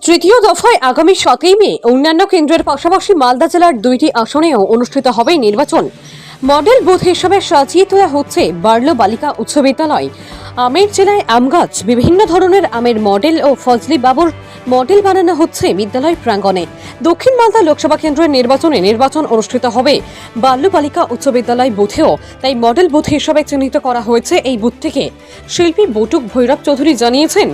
তৃতীয় দফায় আগামী 7ই মে অন্যান্য কেন্দ্রের পাশাপাশি মালদা জেলার 2টি আসনেও অনুষ্ঠিত হবে নির্বাচন। মডেল বুথ হিসেবে সাজিয়ে তোলা হচ্ছে বার্লো বালিকা উচ্চ বিদ্যালয়। আমের জেলায় আম গাছ, বিভিন্ন ধরনের আমের মডেল ও ফজলি বাবুর মডেল বানানো হচ্ছে বিদ্যালয় প্রাঙ্গণে। দক্ষিণ মালদা লোকসভা কেন্দ্রের নির্বাচন অনুষ্ঠিত হবে বাল্য বালিকা উচ্চ বিদ্যালয় বুথেও, তাই মডেল বুথ হিসেবে চিহ্নিত করা হয়েছে এই বুথটিকে। শিল্পী বটুক ভৈরব চৌধুরী জানিয়েছেন,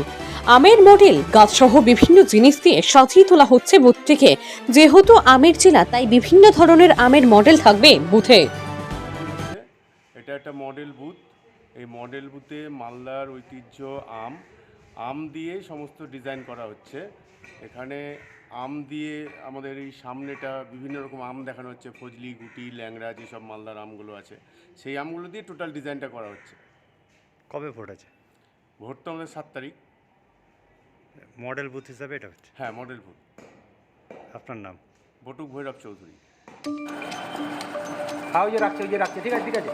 আমের মডেল গাছসহ বিভিন্ন জিনিস দিয়ে সাজিয়ে তোলা হচ্ছে বুথটিকে। যেহেতু আমের জেলা, তাই বিভিন্ন ধরনের আমের মডেল থাকবে বুথে। এটা একটা মডেল বুথ। এই মডেল বুথে মালদার ঐতিহ্য আম দিয়ে সমস্ত ডিজাইন করা হচ্ছে। এখানে আম দিয়ে আমাদের এই সামনেটা বিভিন্ন রকম আম দেখানো হচ্ছে, ফজলি, গুটি, ল্যাংড়া, যেসব মালদার আমগুলো আছে সেই আমগুলো দিয়ে টোটাল ডিজাইনটা করা হচ্ছে। কবে ভোট আছে? ভোট তো আমাদের 7 তারিখ। মডেল বুথ হিসাবে এটা হচ্ছে। হ্যাঁ, মডেল বুথ। আপনার নাম? বটুক ভৈরব চৌধুরী। ওই যে রাখছে ঠিক আছে ঠিক আছে।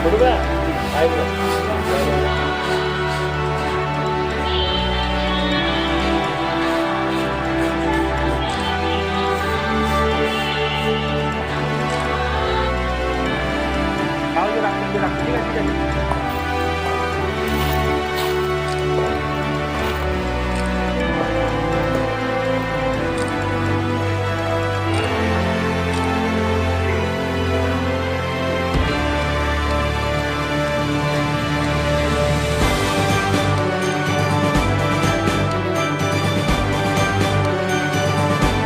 What about?